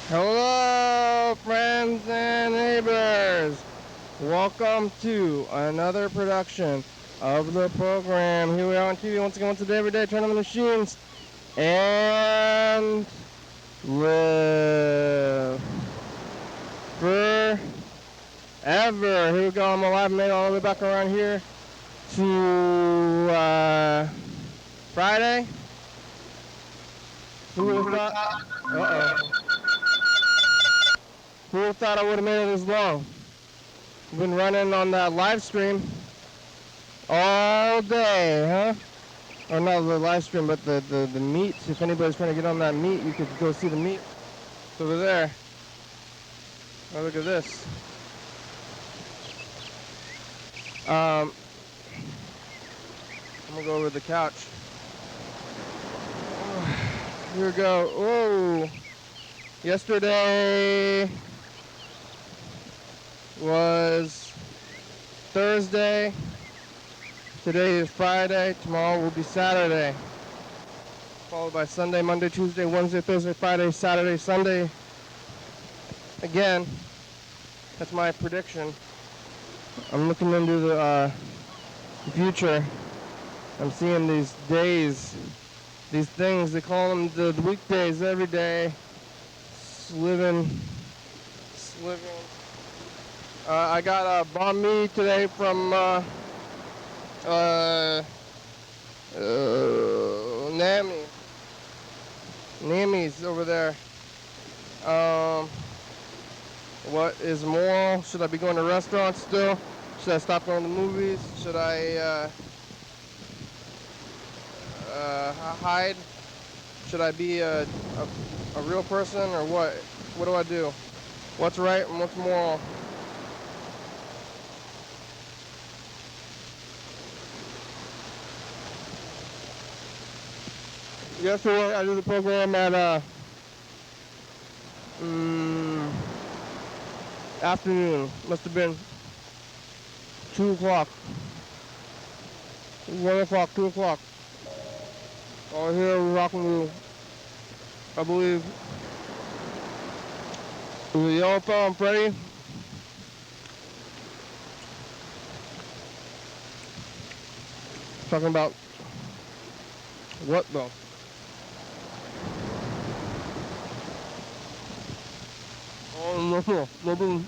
Hello, friends and neighbors. Welcome to another production of the program. Here we are on TV once again, once a day, every day, turn on the machines and live forever. Here we go. I'm alive, made all the way back around here to Friday. Who would have thought? Who would have thought I would have made it this long? We've been running on that live stream all day, huh? Or not the live stream, but the meet. If anybody's trying to get on that meet, you could go see the meet. It's over there. Oh, look at this. I'm gonna go over to the couch. Here we go. Whoa. Yesterday was Thursday. Today is Friday. Tomorrow will be Saturday. Followed by Sunday, Monday, Tuesday, Wednesday, Thursday, Friday, Saturday, Sunday. Again, that's my prediction. I'm looking into the future. I'm seeing these days, these things, they call them the weekdays every day. Living. I got banh mi today from Nami's over there. What is more? Should I be going to restaurants still? Should I stop going to movies? Should I hide? Should I be a real person or what? What do I do? What's right and what's moral? Yesterday I did the program at afternoon. Must have been 2 o'clock. 1 o'clock, 2 o'clock. Oh, here we're rocking with, I believe, the yellow fellow and Freddy. Talking about what though? Oh no, maybe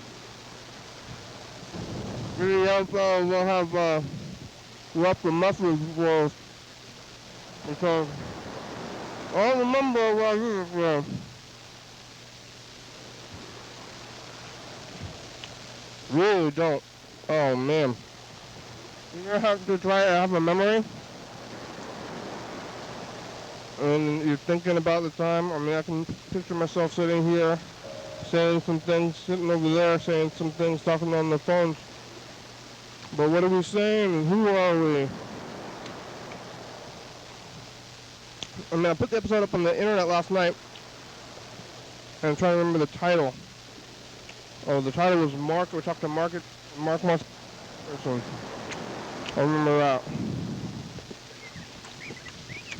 the yellow fellow will have left the message for us because I don't remember what I did for. Really don't. Oh man. You're gonna have to try to have a memory. And you're thinking about the time. I mean, I can picture myself sitting here, saying some things, sitting over there, saying some things, talking on the phone. But what are we saying and who are we? I mean, I put the episode up on the internet last night, and I'm trying to remember the title. Oh, the title was Mark. We talked to Mark person. I remember that.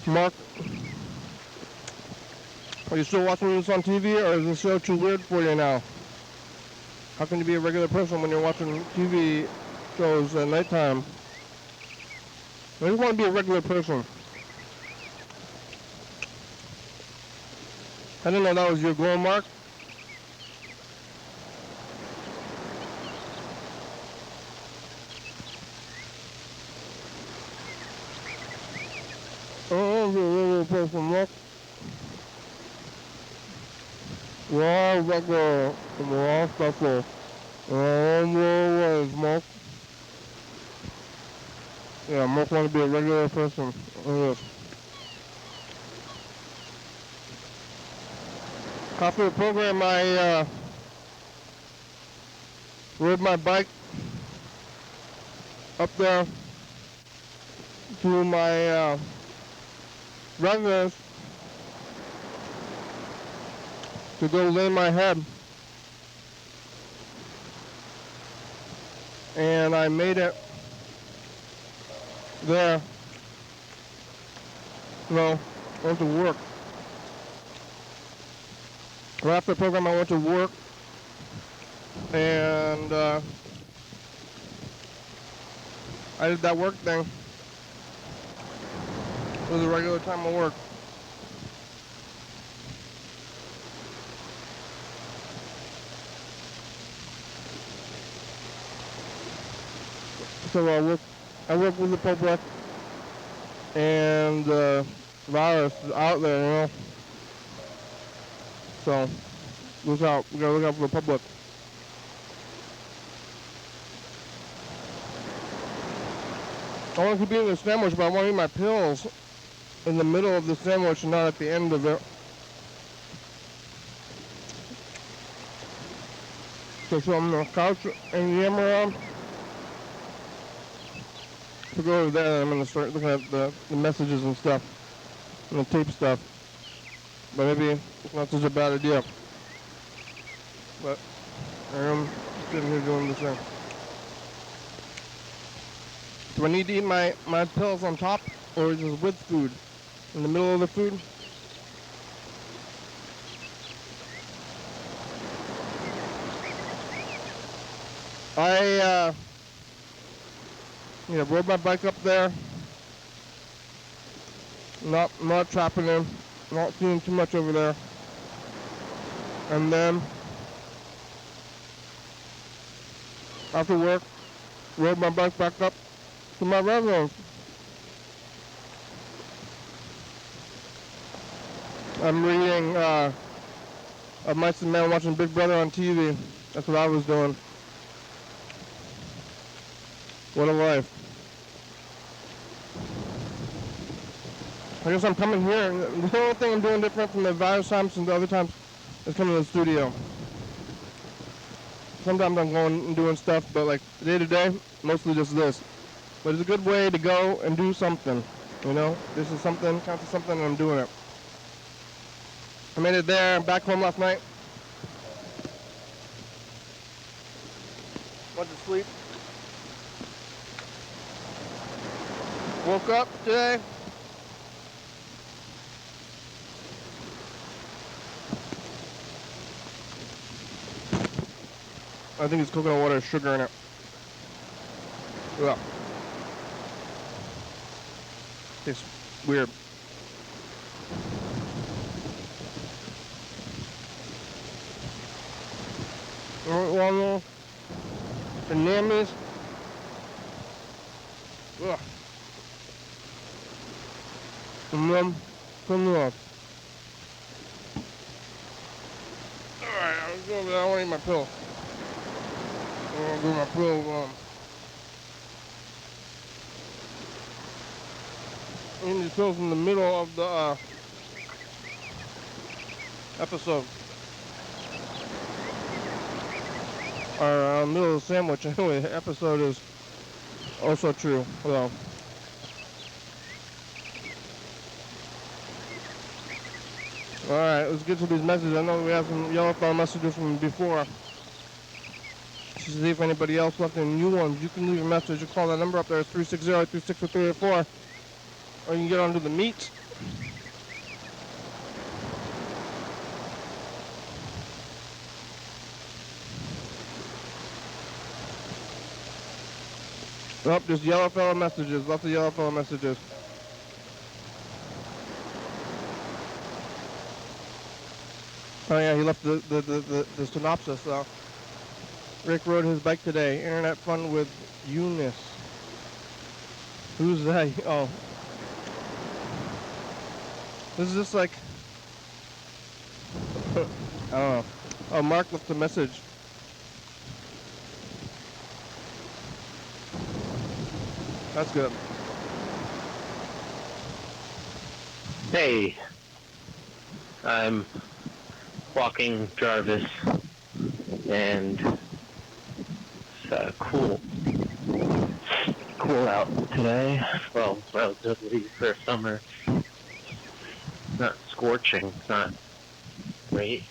Mark, are you still watching this on TV, or is the show too weird for you now? How can you be a regular person when you're watching TV shows at nighttime? I just want to be a regular person. I didn't know that was your goal, Mark. Oh, you're a regular person, Mark. We're all regular, and we're all special. In our own little ways, Mark. Yeah, Mark wants to be a regular person. After the program, I rode my bike up there to my residence. to go lay my head. And I made it there. No, I went to work. Right after the program, I went to work. And I did that work thing. It was a regular time of work. So I work with the public, and the virus is out there, you know. So we gotta look out for the public. I want to keep eating the sandwich, but I want to eat my pills in the middle of the sandwich and not at the end of it. So I'm on the couch and yam around. To go over there, I'm going to start looking at the messages and stuff, and the tape stuff. But maybe it's not such a bad idea. But I am sitting here doing this thing. Do I need to eat my pills on top, or is it with food? In the middle of the food? I rode my bike up there. Not trapping him. Not seeing too much over there. And then after work, rode my bike back up to my residence. I'm reading A Mice and Men watching Big Brother on TV. That's what I was doing. What a life. I guess I'm coming here. The only thing I'm doing different from the various times and the other times is coming to the studio. Sometimes I'm going and doing stuff, but like day to day, mostly just this. But it's a good way to go and do something, you know? This is something, counts as something, and I'm doing it. I made it there, back home last night. Went to sleep. Woke up today. I think it's coconut water, sugar in it. Yeah. Tastes weird. Well, the Nammies. Ugh. And then something else. Alright, I want to eat my pill. I'm going to do my pill. Eating these pills in the middle of the episode. Or middle of the sandwich. Anyway, the episode is also true. Well. Alright, let's get to these messages. I know we have some yellow phone messages from before. To see if anybody else left any new ones. You can leave a message. You call that number up there. It's 360-364-384. Or you can get onto the meet. Oh, just yellow fellow messages. Lots of yellow fellow messages. Oh yeah, he left the synopsis though. Rick rode his bike today. Internet fun with Eunice. Who's that? Oh. This is just like... I don't know. Oh, Mark left a message. That's good. Hey. I'm walking Jarvis, and it's cool out today. Well, relatively for summer. It's not scorching. It's not great.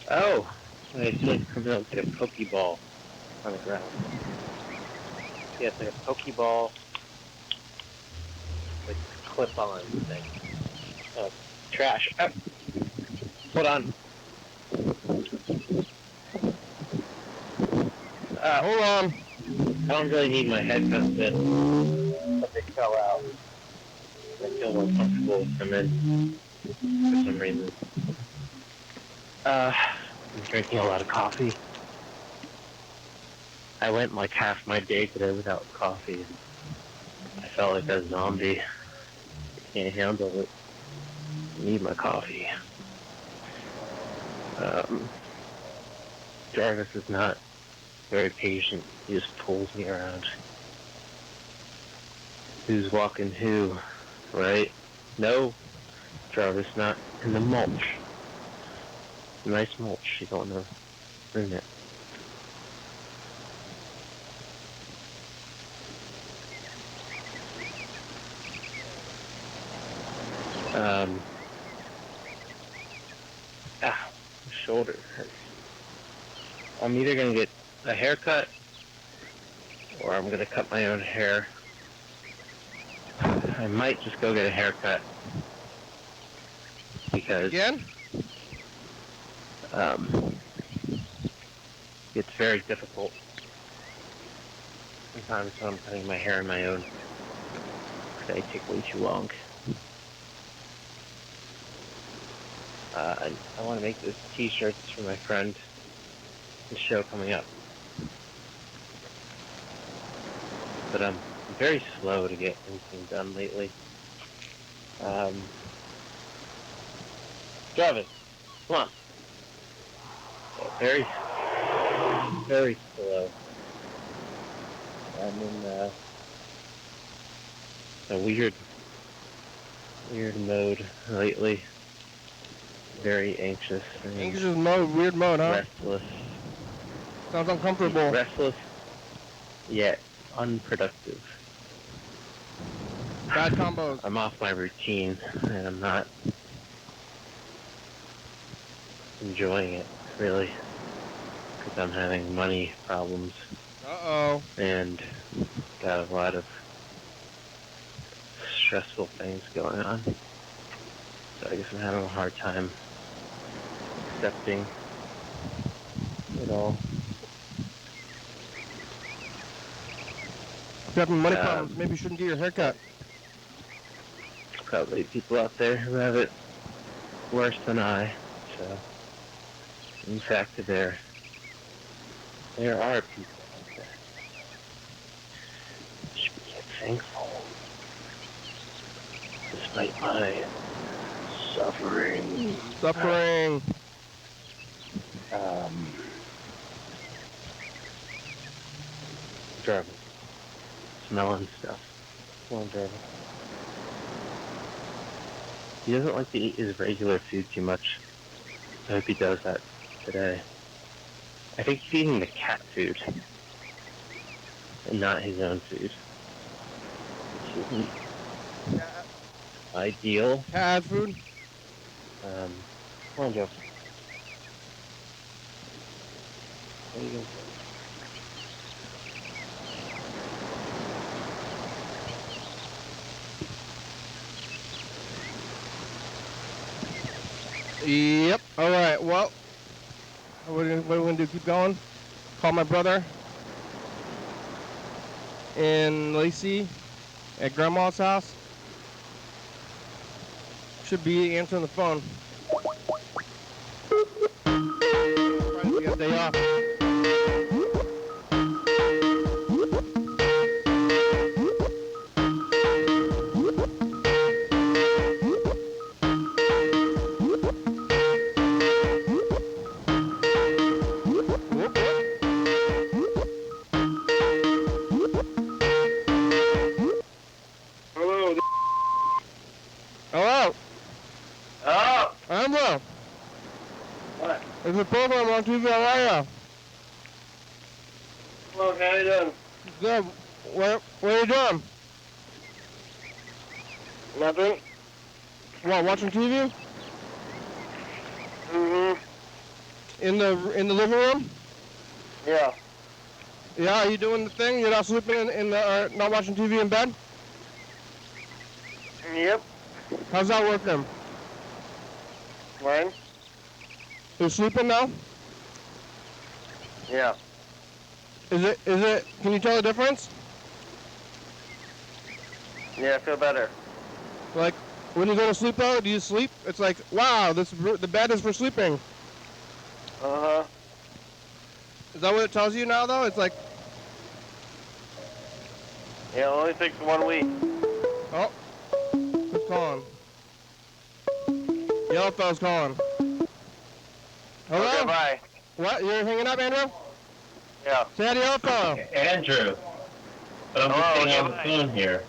Oh, I feel like criminals get a Pokeball on the ground. Yeah, it's like a Pokeball, like clip-on thing. Oh, trash. Oh, hold on. Hold on. I don't really need my headphones in, but they fell out. I feel more comfortable with them in for some reason. I'm drinking a lot of coffee. I went like half my day today without coffee. I felt like a zombie. I can't handle it. I need my coffee. Jarvis is not very patient. He just pulls me around. Who's walking who, right? No, Jarvis, not in the mulch. Nice mulch. You don't want to ruin it. My shoulder hurts. I'm either going to get a haircut or I'm going to cut my own hair. I might just go get a haircut because Again? It's very difficult sometimes when I'm cutting my hair on my own. They take way too long. I want to make those t-shirts for my friend. The show coming up. But I'm very slow to get anything done lately. Travis, come on. Very, very slow. I'm in a weird mode lately. Very anxious. Anxious mode, weird mode, huh? Restless. Sounds uncomfortable. Restless, yet unproductive. Bad combos. I'm off my routine, and I'm not enjoying it, really, because I'm having money problems. Uh-oh. And got a lot of stressful things going on. So I guess I'm having a hard time accepting it all. If you're having money problems, maybe you shouldn't get your haircut. Probably people out there who have it worse than I. So, in fact, there are people out there. I should be thankful, despite my suffering. Suffering. Jarvis. Smelling stuff. Come on, Jarvis. He doesn't like to eat his regular food too much. I hope he does that today. I think he's eating the cat food. And not his own food. Which isn't ideal. Cat food? Come on, Joe. There you go. Yep. All right. Well, what are we going to do? Keep going? Call my brother in Lacey at Grandma's house. Should be answering the phone. Friday, we got a day off. Hello. Oh! Amber. What? There's a program on TV. How are you? Hello, how you doing? Good. What are you doing? Nothing. What, watching TV? Mm-hmm. In the living room? Yeah. Yeah, are you doing the thing? You're not sleeping in the, not watching TV in bed? Yep. How's that working? Mine? You're sleeping now? Yeah. Can you tell the difference? Yeah, I feel better. Like, when you go to sleep though, do you sleep? It's like, wow, the bed is for sleeping. Uh-huh. Is that what it tells you now though? It's like, Yeah, it only takes 1 week. oh, who's calling? Yellowfellow's calling. Hello? Okay, bye. What? You're hanging up, Andrew? Yeah. Say hi to Yellowfellow. Andrew. But I'm just staying on the phone here.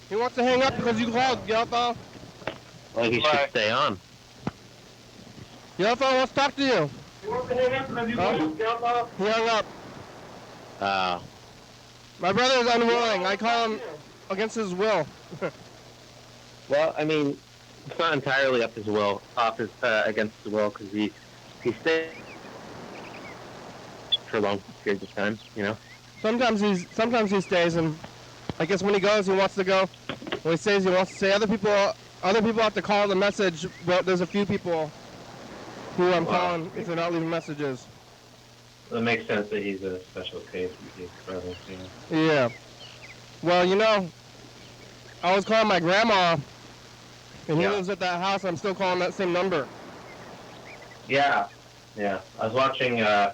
He wants to hang up because you called, Yellowfellow. Well, he should stay on. Yellowfellow wants to talk to you. You want to hang up because you called? He hung up. My brother is unwilling. I call him against his will. Well, I mean, it's not entirely against his will, because he stays for long periods of time, you know. Sometimes he stays, and I guess when he goes, he wants to go. When he stays, he wants to stay. Other people have to call the message, but there's a few people who I'm calling if they're not leaving messages. It makes sense that he's a special case with his brother. Yeah. Well, you know, I was calling my grandma, and he lives at that house. I'm still calling that same number. Yeah. I was watching an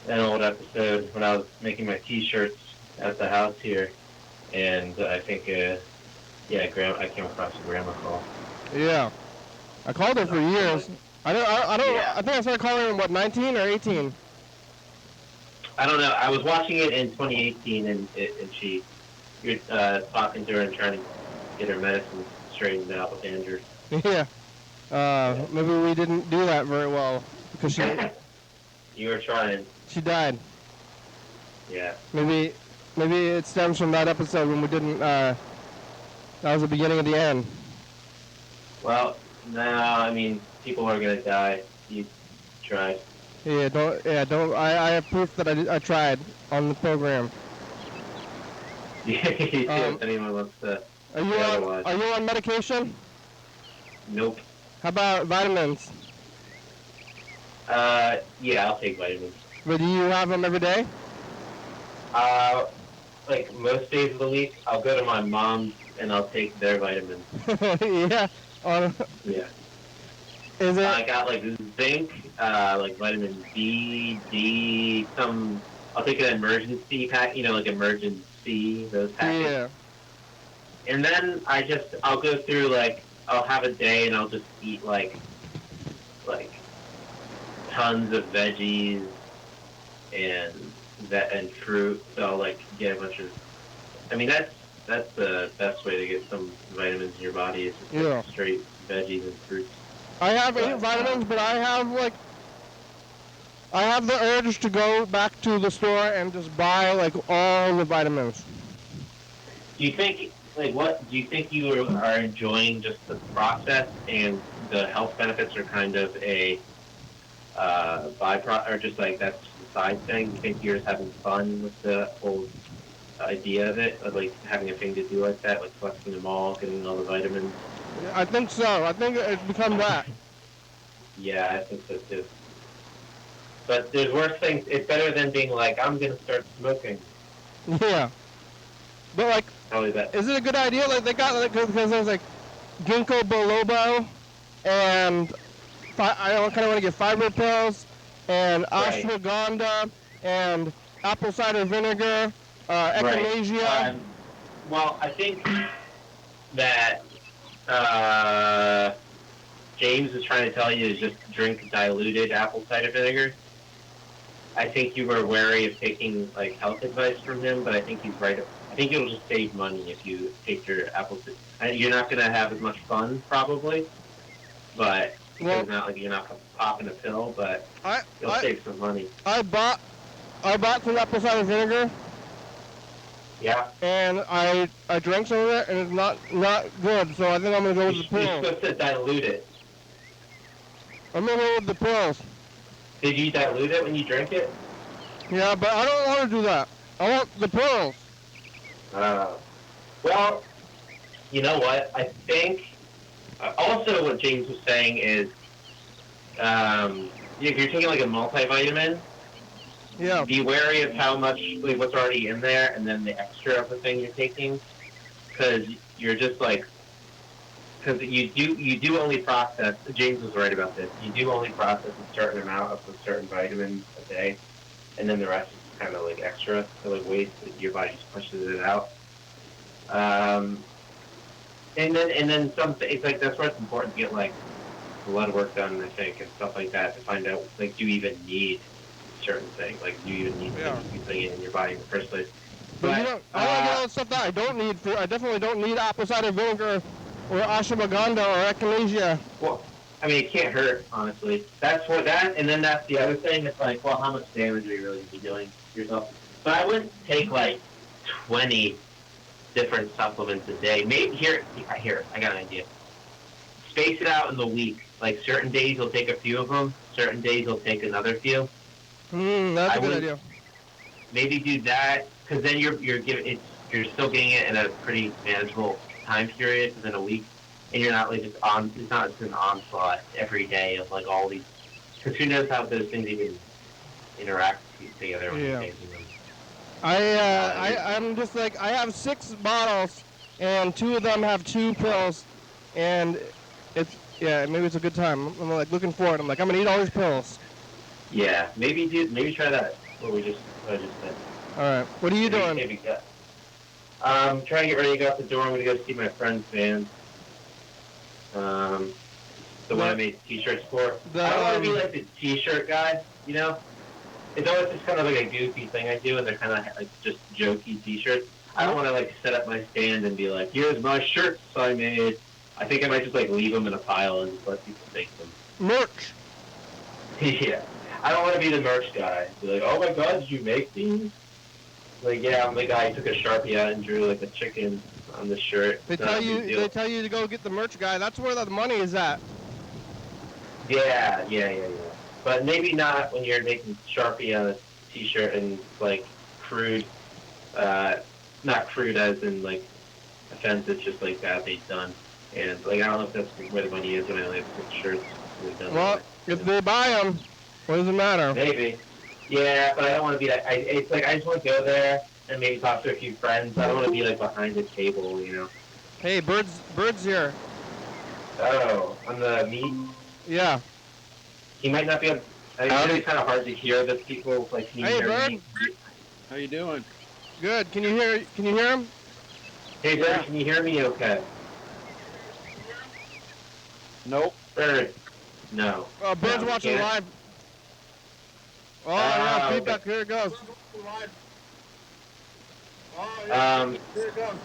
old episode when I was making my T-shirts at the house here, and I think, I came across a grandma call. Yeah. I called her for years. I think I started calling her, 19 or 18? I don't know. I was watching it in 2018, and you're talking to her and trying to get her medicine straightened out with Andrew. Yeah. Maybe we didn't do that very well because You were trying. she died. Yeah. Maybe it stems from that episode when we didn't. That was the beginning of the end. Well, no, I mean, people are gonna die. You tried. Yeah, don't. I have proof that I tried on the program. Yeah, if anyone wants to. Are you on medication? Nope. How about vitamins? Yeah, I'll take vitamins. But do you have them every day? Like most days of the week, I'll go to my mom's and I'll take their vitamins. Yeah. Yeah. Is it? I got like zinc, like vitamin B, D, I'll take an emergency pack, like emergency, those packets. Yeah. And then I'll go through I'll have a day and I'll just eat like tons of veggies and fruit. So I'll get a bunch of, I mean, that's the best way to get some vitamins in your body is just straight veggies and fruits. I have 8 vitamins, but I have the urge to go back to the store and just buy all the vitamins. Do you think do you think you are enjoying just the process and the health benefits are kind of a byproduct, or just that's the side thing? You think you're just having fun with the whole idea of it, of having a thing to do like that, collecting them all, getting all the vitamins? I think so. I think it's become that. Yeah, I think so too. But there's worse things. It's better than being I'm going to start smoking. Yeah. But probably that. Is it a good idea? They got because there's ginkgo biloba, and I kind of want to get fiber pills, and ashwagandha, and apple cider vinegar, echinacea. Right. Well, I think that James is trying to tell you to just drink diluted apple cider vinegar. I think you were wary of taking health advice from him, but I think he's right. I think it'll just save money if you take your apple cider. You're not going to have as much fun probably, but it's not you're not popping a pill, but you'll save some money. I bought some apple cider vinegar. Yeah. And I drank some of it, and it's not good. So I think I'm gonna go with the pill. You're supposed to dilute it. I'm gonna go with the pearls. Did you dilute it when you drink it? Yeah, but I don't want to do that. I want the pearls. Well, you know what? I think also what James was saying is if you're taking like a multivitamin, Yeah. be wary of how much, like what's already in there and then the extra of the thing you're taking, because you're just like, because you do only process, James was right about this, you do only process a certain amount of a certain vitamin a day, and then the rest is kind of like extra, so like waste that your body just pushes it out. And then some, it's like that's where it's important to get like blood work done, I think, and stuff like that to find out like do you even need certain things, like do you even need Yeah. to be putting it in your body in the first place. But you know, I want to get all the stuff that I don't need. I definitely don't need apple cider vinegar or ashwagandha or echinacea. Well, I mean, it can't hurt, honestly. That's what that, and then that's the other thing. It's like, well, how much damage are you really be doing to yourself? But I wouldn't take like 20 different supplements a day. Maybe here, I got an idea. Space it out in the week. Like certain days you'll take a few of them. Certain days you'll take another few. That's a good idea. Maybe do that, because then you're still getting it in a pretty manageable time period within a week, and you're not like just on. It's not just an onslaught every day of like all these. Because who knows how those things even interact together when you're taking them. I'm just like, I have 6 bottles, and 2 of them have 2 pills, and maybe it's a good time. I'm like looking forward. I'm like, I'm gonna eat all these pills. Yeah, maybe try that. What I just said. All right, what are you doing? Maybe I'm trying to get ready to go out the door. I'm gonna go see my friend's band. The one I made t-shirts for. I don't want to be like the t-shirt guy, you know? It's always just kind of like a goofy thing I do, and they're kind of like just jokey t-shirts. I don't want to like set up my stand and be like, here's my shirts I made. I think I might just like leave them in a pile and just let people take them. Merch. Yeah. I don't want to be the merch guy. Be like, oh my god, did you make these? Like, yeah, I'm the guy who took a Sharpie out and drew like a chicken on the shirt. They tell you to go get the merch guy. That's where the money is at. Yeah. But maybe not when you're making Sharpie on a t-shirt and like crude, not crude as in like offensive, just like badly done. And like I don't know if that's where the money is when I like put shirts. Well, if they buy them, what does it matter? Maybe. Yeah, but I don't want to be like, it's like I just want to go there and maybe talk to a few friends. I don't want to be like behind the table, you know. Hey, Bird's here. Oh, on the meet? Yeah. He might not be able. It's kind of hard to hear the people like. Hey, Berd. Me. How you doing? Good. Can you hear him? Hey, Berd, can you hear me? Okay. Nope. Berd. No. Bird's watching live. Oh, yeah, feedback. Okay. Here it goes. Here it goes.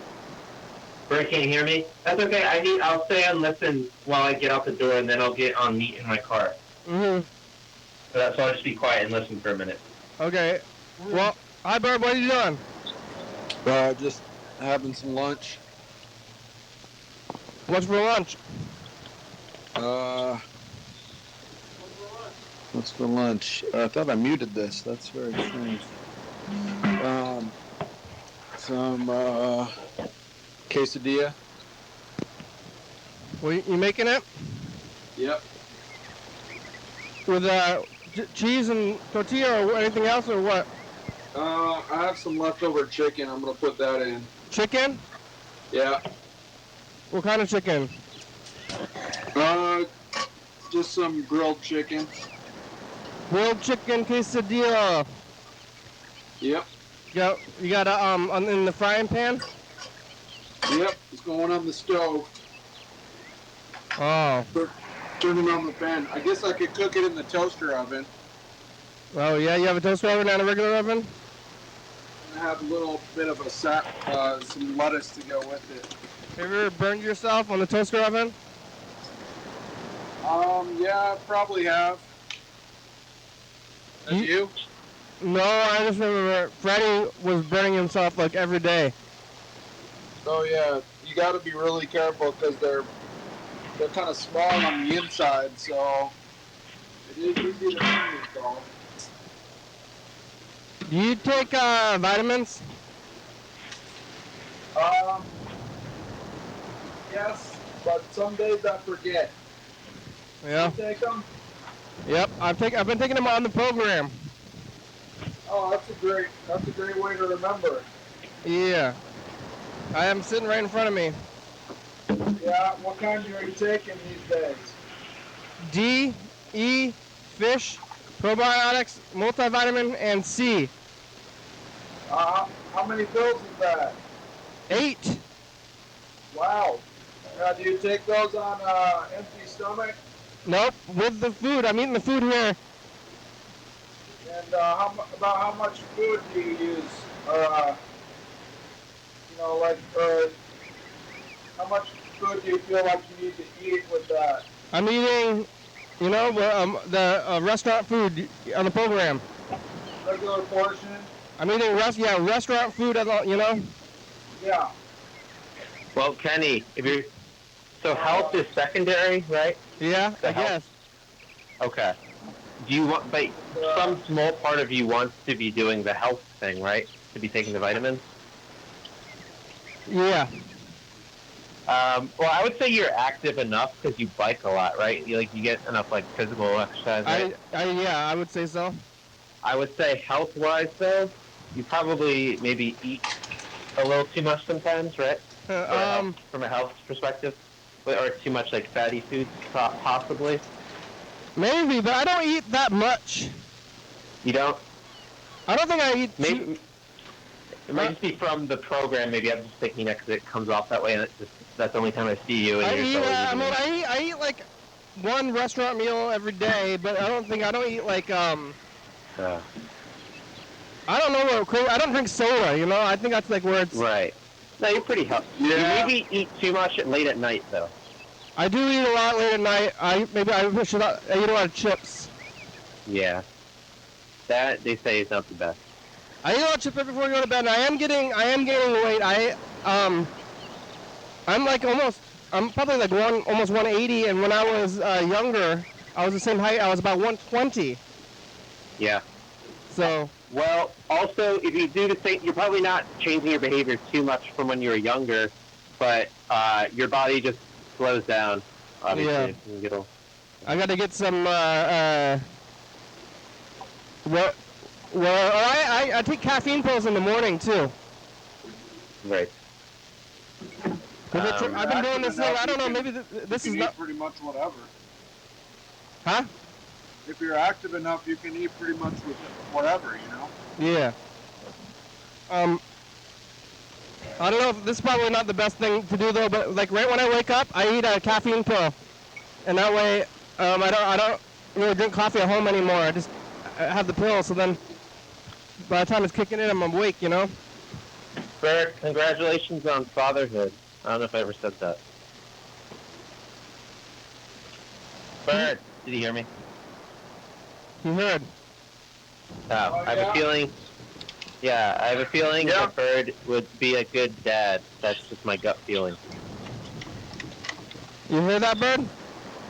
Berd can't hear me? That's okay. I'll stay on listen while I get out the door, and then I'll get on meet in my car. Mm-hmm. So I'll just be quiet and listen for a minute. Okay. Well, hi, Bird. What are you doing? Just having some lunch. What's for lunch? What's for lunch? I thought I muted this. That's very strange. Some quesadilla. Well, you making it? Yep. With cheese and tortilla or anything else or what? I have some leftover chicken. I'm gonna put that in. Chicken? Yeah. What kind of chicken? Just some grilled chicken. Grilled chicken quesadilla. Yep. You got in the frying pan? Yep. It's going on the stove. Oh. Turning on the pan. I guess I could cook it in the toaster oven. Oh yeah, you have a toaster oven and a regular oven? I have a little bit of some lettuce to go with it. Have you ever burned yourself on the toaster oven? Yeah, I probably have. Have you? No, I just remember Freddie was burning himself like every day. Oh yeah, you got to be really careful because they're kind of small on the inside, so It is easy to find this dog. Do you take vitamins? Yes, but some days I forget. Yeah. You take them? Yep. I've been taking them on the program. Oh, that's a great way to remember. Yeah. I am sitting right in front of me. Yeah, what kind are you taking these days? D, E, fish, probiotics, multivitamin, and C. How many pills is that? 8. Wow. Do you take those on empty stomach? Nope. With the food. I'm eating the food here. And about how much food do you use? How much food do you feel like you need to eat with that? I'm eating, the restaurant food on the program. Regular portion? I'm eating restaurant food, Yeah. Well, Kenny, so health is secondary, right? Yeah, I guess. Okay. Do you want, but some small part of you wants to be doing the health thing, right? To be taking the vitamins? Yeah. Well, I would say you're active enough because you bike a lot, right? You get enough physical exercise, right? I would say so. I would say health-wise, though, you probably maybe eat a little too much sometimes, right? From a health perspective, or too much fatty foods, possibly. Maybe, but I don't eat that much. You don't? I don't think I eat. Maybe it might just be from the program. Maybe I'm just thinking that because it comes off that way, and that's the only time I see you. And I eat like one restaurant meal every day, but I don't eat I don't know I don't drink soda. I think that's where it's. Right. No, you're pretty healthy. Yeah. You maybe eat too much late at night, though. I do eat a lot late at night. I eat a lot of chips. Yeah. That they say is not the best. I eat a lot of chips right before I go to bed, and I am getting weight. I'm probably almost 180, and when I was younger, I was the same height. I was about 120. Yeah. So. Well, also, if you do the same, you're probably not changing your behavior too much from when you were younger, but your body just slows down, obviously. Yeah. I got to get some, I take caffeine pills in the morning, too. Right. I've been doing this thing, I don't know, maybe this is not... pretty much whatever. Huh? If you're active enough, you can eat pretty much with whatever, Yeah. I don't know if this is probably not the best thing to do though, but right when I wake up, I eat a caffeine pill, and that way, I don't really drink coffee at home anymore. I just have the pill, so then by the time it's kicking in, I'm awake, Berd, congratulations on fatherhood. I don't know if I ever said that. Berd, did you hear me? You heard. Oh, I have a feeling. Yeah, I have a feeling that Berd would be a good dad. That's just my gut feeling. You heard that, Berd?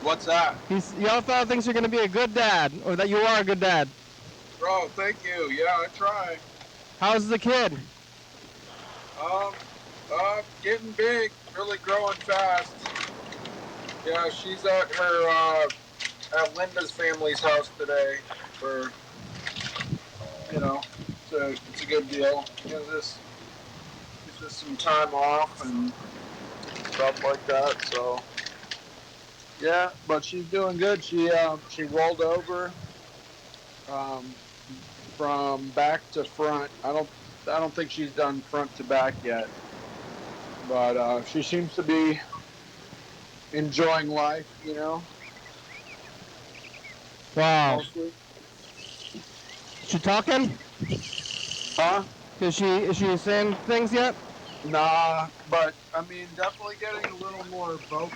What's that? Yellow fella thinks you're going to be a good dad, or that you are a good dad. Bro, thank you. Yeah, I try. How's the kid? Getting big, really growing fast. Yeah, she's at her at Linda's family's house today for it's a good deal. Gives us some time off and stuff like that. So yeah, but she's doing good. She rolled over from back to front. I don't think she's done front to back yet, but she seems to be enjoying life. Wow. Mostly. She talking? Huh? Is she saying things yet? Nah, but I mean, definitely getting a little more vocal, in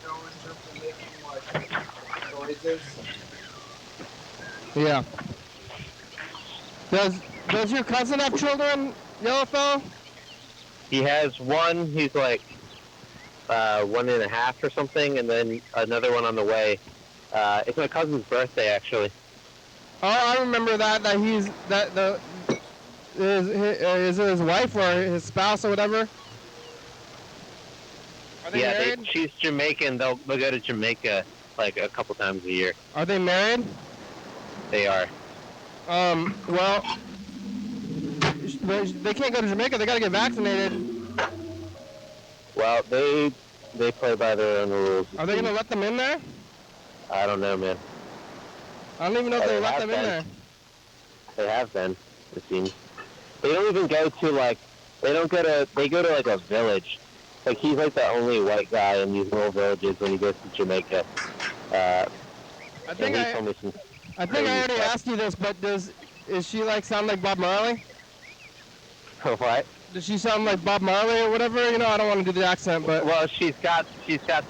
terms of making noises. Yeah. Does your cousin have children, Yellowfell? He has one. He's 1.5 or something, and then another one on the way. It's my cousin's birthday, actually. Oh, I remember that is it his wife or his spouse or whatever? Are they married? She's Jamaican. They'll go to Jamaica like a couple times a year. Are they married? They are. Well, they can't go to Jamaica. They gotta get vaccinated. Well, they play by their own rules. Are they gonna let them in there? I don't know, man. I don't even know if they let them in there. They have been, it seems. They don't even go to they go to like a village. Like he's like the only white guy in these little villages when he goes to Jamaica. I think I already asked you this, but is she like sound like Bob Marley? What? Does she sound like Bob Marley or whatever? You know, I don't want to do the accent, but well, she's got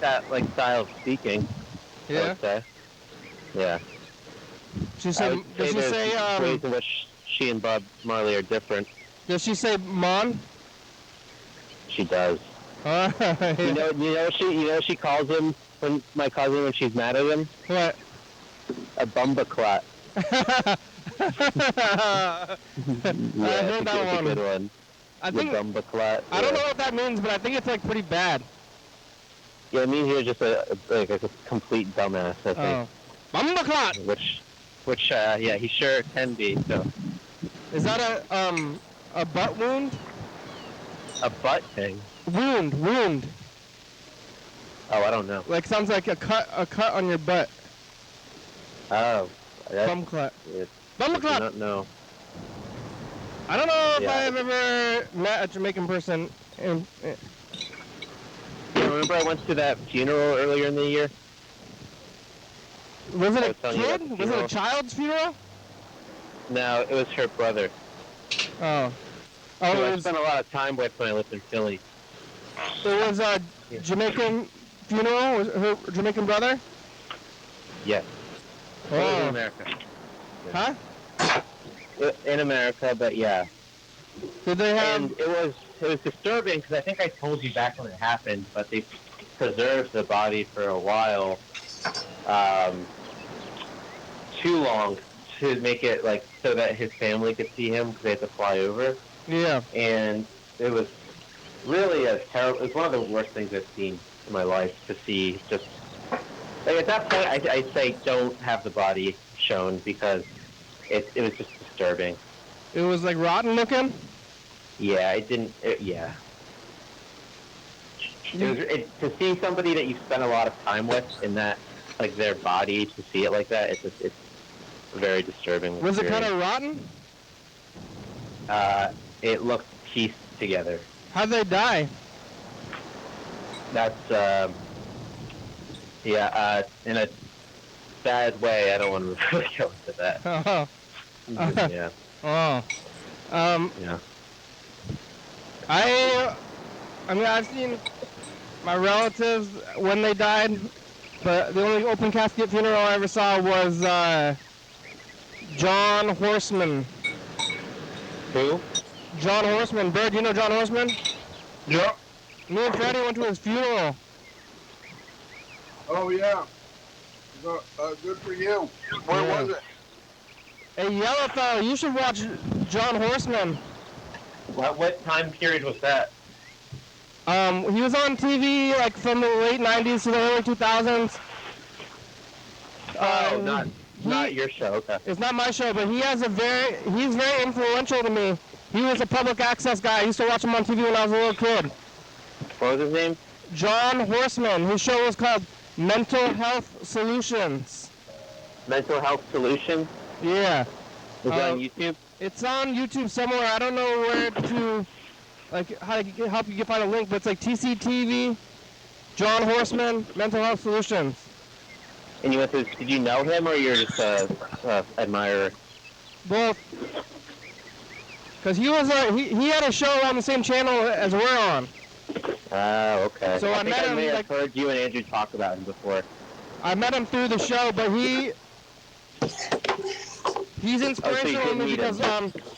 that like style of speaking. Yeah. I would say. Yeah. She said. Does she say? Ways in which she and Bob Marley are different. Does she say "mon"? She does. Yeah. You know she calls him my cousin when she's mad at him. What? A bumbaclat. I heard that one. A good one. I think bumbaclat. I don't know what that means, but I think it's like pretty bad. Yeah, it means you're just a complete dumbass. I think. Oh. Bumbaclat. Which yeah, he sure can be. So. Is that a butt wound? A butt thing. Wound. Oh, I don't know. Like sounds like a cut on your butt. Oh. Bumclat. Bumbaclat. I don't know. I don't know if I've ever met a Jamaican person. Remember I went to that funeral earlier in the year? Was it a kid? Was it a child's funeral? No, it was her brother. Oh. Who I spent a lot of time with when I lived in Philly. It was a Jamaican funeral? Was her Jamaican brother? Yes. Oh. In America. Huh? In America, but yeah. Did they have... And it was disturbing because I think I told you back when it happened, but they preserved the body for a while, too long to make it like so that his family could see him because they had to fly over. Yeah. And it was really a terrible. It was one of the worst things I've seen in my life to see. Just like at that point, I say don't have the body shown because it was just disturbing. It was like rotten looking? Yeah, it didn't. Yeah. To see somebody that you spent a lot of time with in that, like their body, to see it like that, it's very disturbing. Was it kind of rotten? It looked pieced together. How'd they die? That's in a bad way. I don't want to really go into that. Oh. Yeah. Oh. Yeah. I mean, I've seen my relatives when they died, but the only open casket funeral I ever saw was John Horseman. Who? John Horseman. Berd, you know John Horseman? Yep. Me and Freddie went to his funeral. Oh, yeah. Good for you. Where was it? Hey, Yellowfell, you should watch John Horseman. What time period was that? He was on TV like from the late 90s to the early 2000s. Not your show. Okay. It's not my show, but he's very influential to me. He was a public access guy. I used to watch him on TV when I was a little kid. What was his name? John Horseman. His show was called Mental Health Solutions. Mental Health Solutions? Yeah. Is it on YouTube? It's on YouTube somewhere. I don't know where to, like, how to help you find a link, but it's like TCTV, John Horseman, Mental Health Solutions. And you went to, did you know him or you're just a admirer? Both. Because he had a show on the same channel as we're on. Oh, okay. So I met him, may have heard you and Andrew talk about him before. I met him through the show, but he's inspirational to me because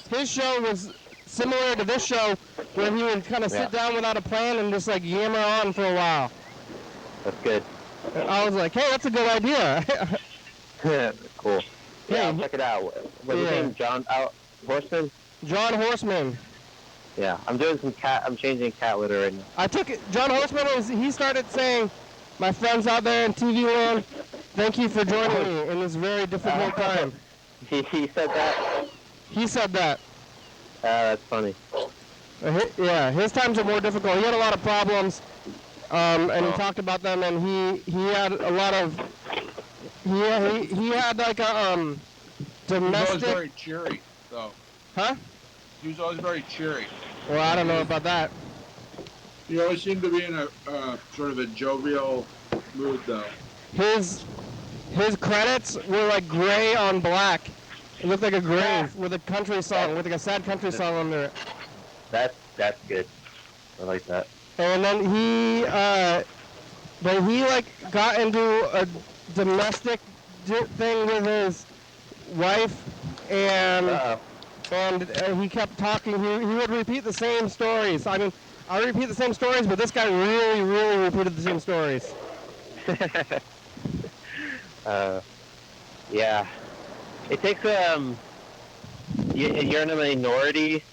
his show was similar to this show, where he would kind of sit down without a plan and just like yammer on for a while. That's good. And I was like, hey, that's a good idea. Cool. Yeah, Hey, I'll check it out. What's his name? John Horseman? John Horseman. Yeah, I'm changing cat litter right now. I took it. John Horseman he started saying, "My friends out there in TV land, thank you for joining me in this very difficult time." He said that? He said that. That's funny. Yeah, his times are more difficult. He had a lot of problems, and he talked about them. And he had a lot of he had like a He was always domestic. very cheery, though. Huh? He was always very cheery. Well, I don't know about that. He always seemed to be in a sort of a jovial mood, though. His credits were like gray on black. It looked like a grave with a country song, with like a sad country song under it. That's good. I like that. And then he like got into a domestic thing with his wife, and he kept talking. He would repeat the same stories. I mean, I repeat the same stories, but this guy really, really repeated the same stories. Yeah. It takes you're in a minority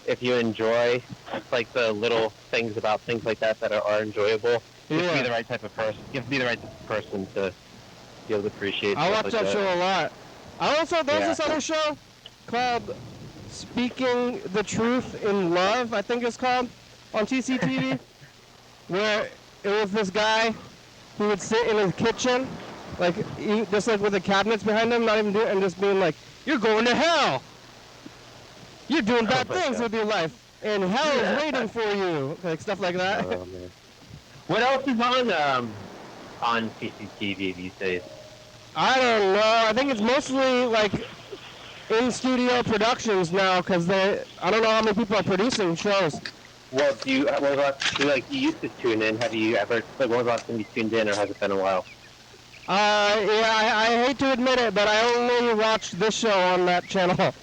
if you enjoy like the little things about things like that are enjoyable. You have to be the right type of person. You have to be the right person to be able to appreciate. I watch like that show a lot. There's this other show called Speaking the Truth in Love, I think it's called, on TCTV, where it was this guy who would sit in his kitchen, like just like with the cabinets behind him, not even doing, and just being like, "You're going to hell. You're doing bad things with your life, and hell is waiting for you," like stuff like that. Oh man. What else is on TCTV these days? I don't know. I think it's mostly like in-studio productions now, because I don't know how many people are producing shows. Well, you used to tune in. Have you ever, when was the last time you tuned in, or has it been a while? Yeah, I hate to admit it, but I only watched this show on that channel.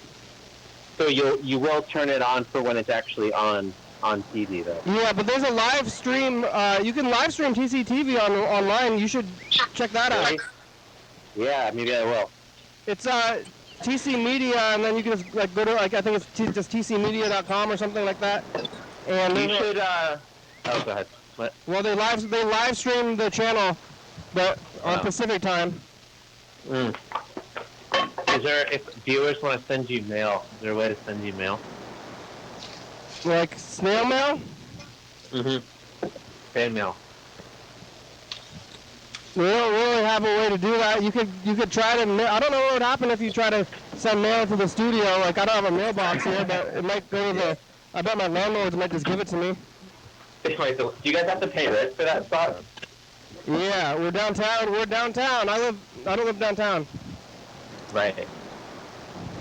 So you will turn it on for when it's actually on TV, though? Yeah, but there's a live stream. You can live stream TCTV online. You should check that out. Yeah, maybe I will. It's TC Media, and then you can just like go to I think it's just tcmedia.com or something like that. And you should. Oh, go ahead. What? Well, they live stream the channel, but on Pacific time. Is there, if viewers want to send you mail, is there a way to send you mail? Like snail mail? Mm-hmm. Fan mail. We don't really have a way to do that. You could try to. I don't know what would happen if you try to send mail to the studio. Like, I don't have a mailbox here, but it might go to the. I bet my landlords might just give it to me. Do you guys have to pay rent for that spot? Yeah, we're downtown. I don't live downtown. Right.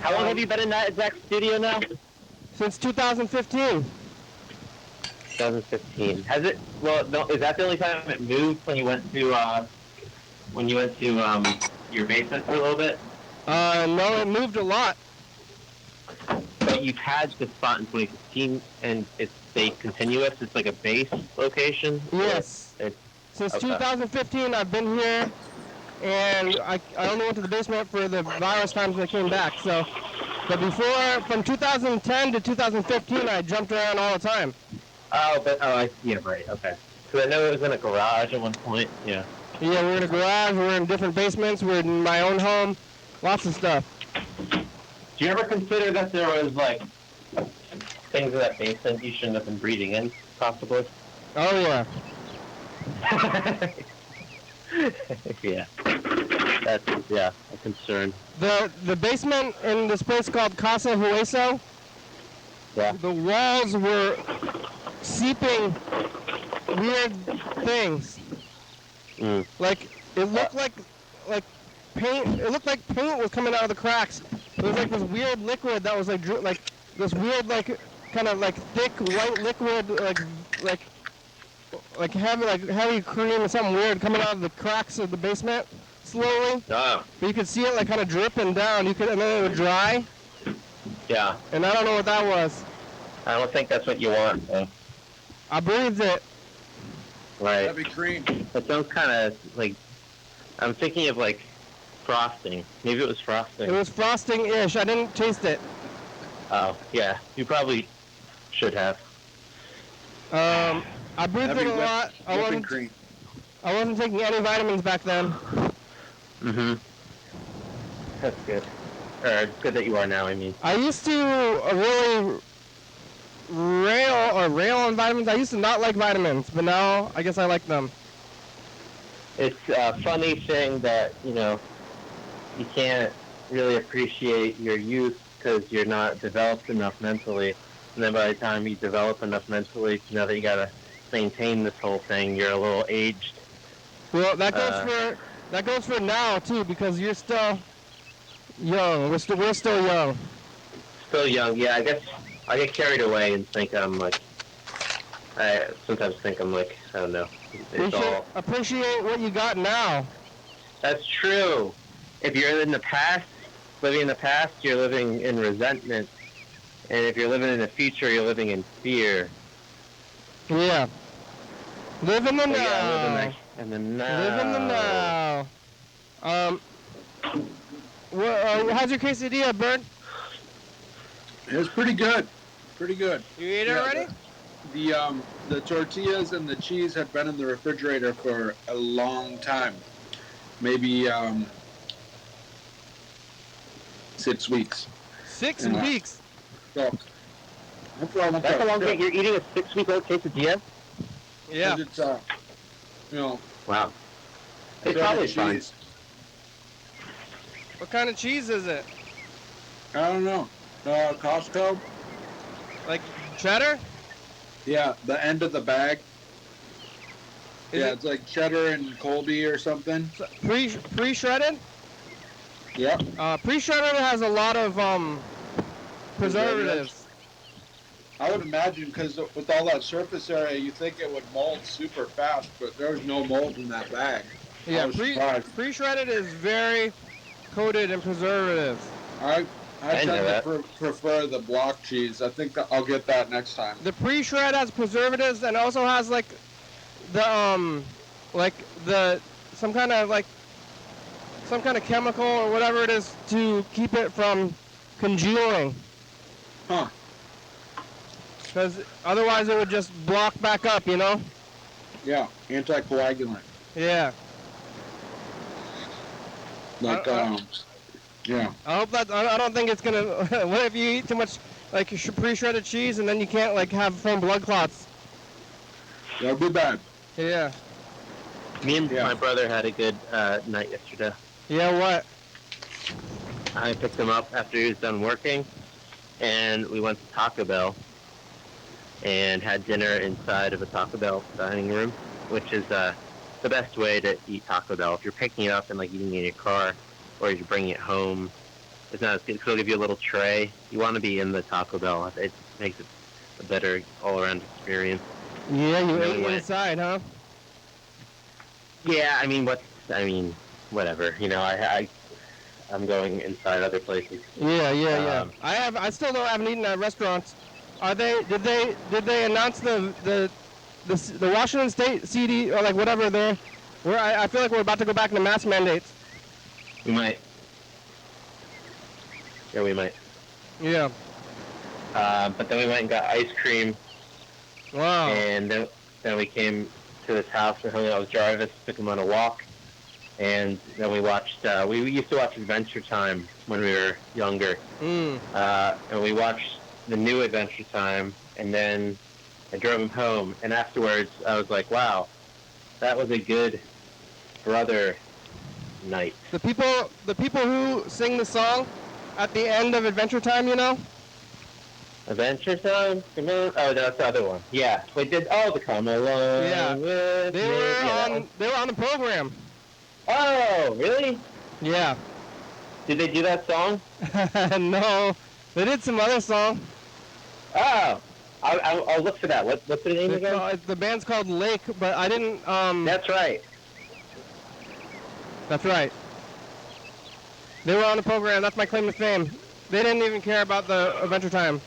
How long have you been in that exact studio now? Since 2015. 2015. Has it? Well, no. Is that the only time it moved when you went to your basement for a little bit? No, it moved a lot. But you've had this spot in 2015, and it's stayed continuous. It's like a base location. Yes. Since 2015, I've been here, and I only went to the basement for the virus times when I came back. So, but before, from 2010 to 2015, I jumped around all the time. Yeah, right, okay. Because I know it was in a garage at one point, yeah. Yeah, we're in a garage, we're in different basements, we're in my own home, lots of stuff. Do you ever consider that there was, like, things in that basement you shouldn't have been breathing in, possibly? Oh, yeah. Yeah. That's, a concern. The basement in this place called Casa Hueso, the walls were seeping weird things. Like, it looked like paint. It looked like paint was coming out of the cracks. It was like this weird liquid that was like this weird kind of thick white liquid like heavy cream or something weird coming out of the cracks of the basement slowly. But you could see it like kind of dripping down. And then it would dry. Yeah. And I don't know what that was. I don't think that's what you want, though. I breathed it. Right. Heavy cream. It sounds kind of like, I'm thinking of like frosting. Maybe it was frosting. It was frosting-ish. I didn't taste it. Oh, yeah. You probably should have. I breathed it a lot. Whipping cream. I wasn't taking any vitamins back then. Mm-hmm. That's good. Or it's good that you are now, I mean. I used to really rail on vitamins. I used to not like vitamins, but now I guess I like them. It's a funny thing that, you know, you can't really appreciate your youth because you're not developed enough mentally. And then by the time you develop enough mentally to know that you gotta maintain this whole thing, you're a little aged. Well, that goes for now too, because you're still young. We're still young. Still young, yeah. I guess I get carried away and think I'm like. I sometimes think I'm like, I don't know. We should appreciate what you got now. That's true. If you're in the past, living in the past, you're living in resentment. And if you're living in the future, you're living in fear. Yeah. Live in the now. Yeah, live in the now. Live in the now. How's your quesadilla, Berd? It's pretty good. Pretty good. You ate it already? The tortillas and the cheese had been in the refrigerator for a long time. Maybe 6 weeks. 6 weeks? So, That's how long you're eating a 6-week-old quesadilla? Yeah. It's, you know. Wow. It's probably fine. What kind of cheese is it? I don't know. Costco? Like cheddar? Yeah, the end of the bag. Is it's like cheddar and Colby or something. Pre-shredded? Yep. Pre-shredded has a lot of preservatives. I would imagine because with all that surface area, you think it would mold super fast, but there's no mold in that bag. Yeah, pre-shredded is very coated in preservatives. I tend to prefer the block cheese. I think I'll get that next time. The pre-shred has preservatives and also has some kind of chemical or whatever it is to keep it from congealing. Huh. Because otherwise it would just block back up, you know? Yeah, anticoagulant. Yeah. Like, yeah. I hope that, I don't think it's gonna, what if you eat too much, like, pre-shredded cheese and then you can't, like, have form blood clots? That would be bad. Yeah. Me and my brother had a good night yesterday. Yeah, what? I picked him up after he was done working, and we went to Taco Bell and had dinner inside of a Taco Bell dining room, which is the best way to eat Taco Bell. If you're picking it up and like eating it in your car, or you're bringing it home, it's not as good. It'll give you a little tray. You want to be in the Taco Bell. It makes it a better all-around experience. Yeah, you ate inside, huh? Yeah, I mean, whatever. You know, I'm going inside other places. Yeah. I still haven't eaten at restaurants. Did they announce the Washington State CD or like whatever I feel like we're about to go back into mask mandates. We might. Yeah, we might. Yeah. But then we went and got ice cream. Wow. And then we came to this house and hung out with Jarvis, took him on a walk. And then we watched, we used to watch Adventure Time when we were younger. And we watched the new Adventure Time, and then I drove him home. And afterwards, I was like, wow, that was a good brother night. The people who sing the song at the end of Adventure Time, you know? Adventure Time? Oh, that's the other one. Yeah. We did all the Come Along. Yeah. They were on the program. Oh, really? Yeah. Did they do that song? No. They did some other song. Oh. I'll look for that. What's the name again? The band's called Lake, but I didn't, That's right. That's right. They were on the program. That's my claim to fame. They didn't even care about the Adventure Time.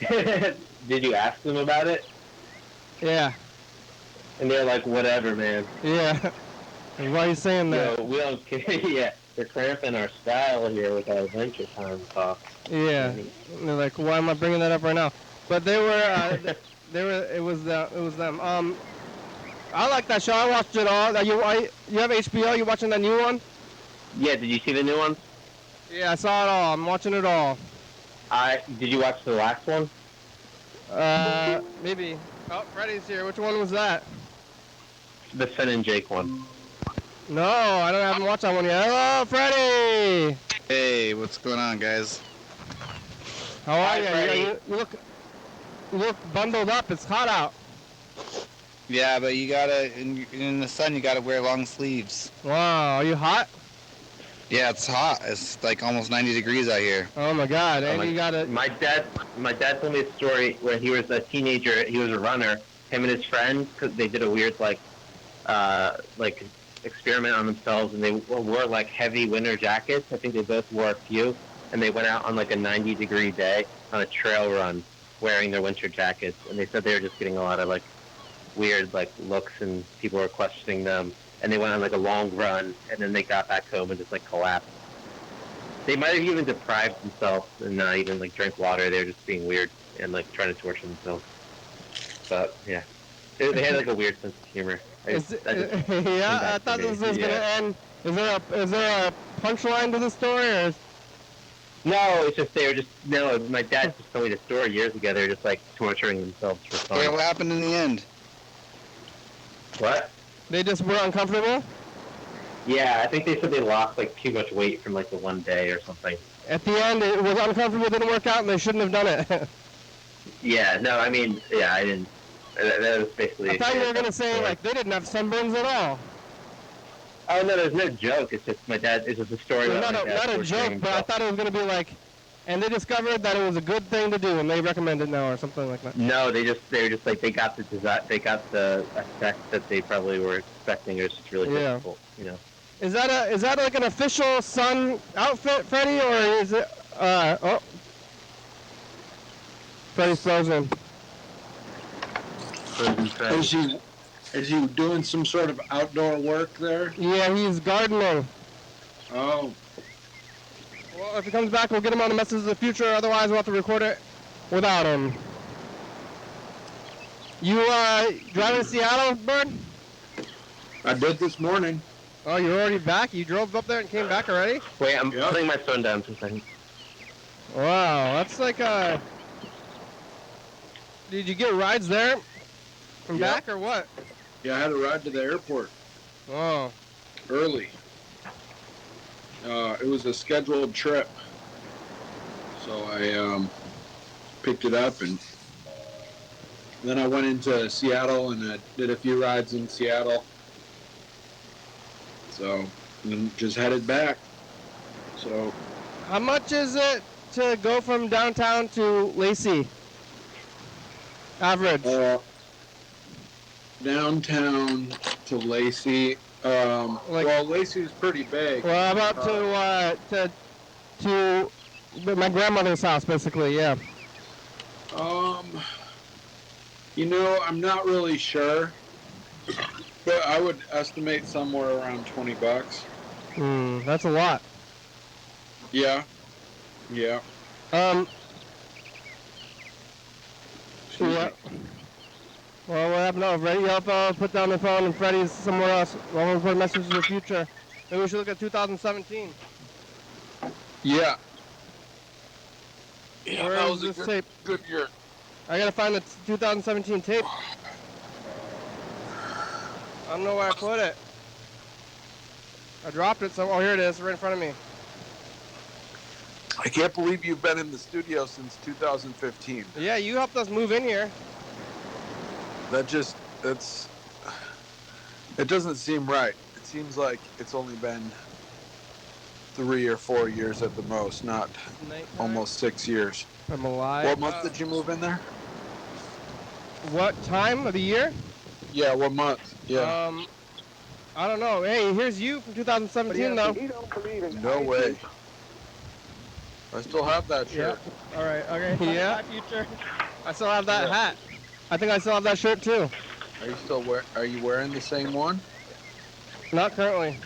Did you ask them about it? Yeah. And they're like, whatever, man. Yeah. Why are you saying that? Yo, we don't care. Yeah, we're cramping our style here with our Adventure Time talk. Yeah. And they're like, why am I bringing that up right now? But they were, it was them. I like that show. I watched it all. You have HBO? You watching that new one? Yeah, did you see the new one? Yeah, I saw it all. I'm watching it all. Did you watch the last one? Maybe. Oh, Freddy's here. Which one was that? The Finn and Jake one. No, I haven't watched that one yet. Hello, Freddy! Hey, what's going on, guys? How are Hi, you? Freddy. You look bundled up. It's hot out. Yeah, but you gotta, in the sun, you gotta wear long sleeves. Wow, are you hot? Yeah, it's hot. It's like almost 90 degrees out here. Oh my God! And you gotta. My dad told me a story where he was a teenager. He was a runner. Him and his friends, because they did a weird like experiment on themselves, and they wore like heavy winter jackets. I think they both wore a few, and they went out on like a 90-degree day on a trail run wearing their winter jackets. And they said they were just getting a lot of like weird like looks, and people were questioning them. And they went on like a long run, and then they got back home and just like collapsed. They might have even deprived themselves and not even like drink water. They were just being weird and like trying to torture themselves. But yeah, they had like a weird sense of humor. Yeah, I thought this was gonna end. Is there a punchline to the story, or? No, it's just my dad just told me the story years ago. They were just like torturing themselves for fun. Wait, what happened in the end? What? They just were uncomfortable? Yeah, I think they said they lost like too much weight from like the one day or something. At the end, it was uncomfortable, didn't work out, and they shouldn't have done it. Yeah, no, I mean, yeah, I didn't. That was basically. I thought you were gonna say like they didn't have sunburns at all. Oh no, there's no joke. It's just my dad. It's just a story. Well, about not a joke, but I thought it was gonna be like, and they discovered that it was a good thing to do, and they recommend it now, or something like that. No, they were just like they got the effect that they probably were expecting. It was just really difficult, you know. Is that like an official sun outfit, Freddy, or is it? Oh, Freddy's frozen. Is he doing some sort of outdoor work there? Yeah, he's gardening. Oh. Well, if he comes back, we'll get him on the Messages of the Future. Otherwise, we'll have to record it without him. You driving to Seattle, Berd? I did this morning. Oh, you're already back? You drove up there and came back already? Wait, I'm putting my phone down for a second. Wow, that's like Did you get rides there from back or what? Yeah, I had a ride to the airport. Oh. Early. It was a scheduled trip. So I picked it up, and then I went into Seattle and I did a few rides in Seattle. So, and just headed back. So. How much is it to go from downtown to Lacey? Average. Downtown to Lacey. Well, Lacey's pretty big. Well, how about to my grandmother's house, basically, yeah. You know, I'm not really sure, but I would estimate somewhere around $20. That's a lot. Yeah. Yeah. Yeah. Well, what happened over? Ready up, put down the phone, and Freddy's somewhere else. Well, we'll put Messages of the Future. Maybe we should look at 2017. Yeah. Where that is was this a tape? good year. I gotta find the 2017 tape. I don't know where I put it. I dropped it, so, oh, here it is, right in front of me. I can't believe you've been in the studio since 2015. Yeah, you helped us move in here. It doesn't seem right. It seems like it's only been 3 or 4 years at the most, not almost 6 years. I'm alive. What month did you move in there? What time of the year? Yeah, what month? Yeah. I don't know. Hey, here's you from 2017, though. No way. I still have that shirt. Yeah. All right. Okay. Yeah. Future. I still have that hat. I think I still have that shirt too. Are you wearing the same one? Not currently.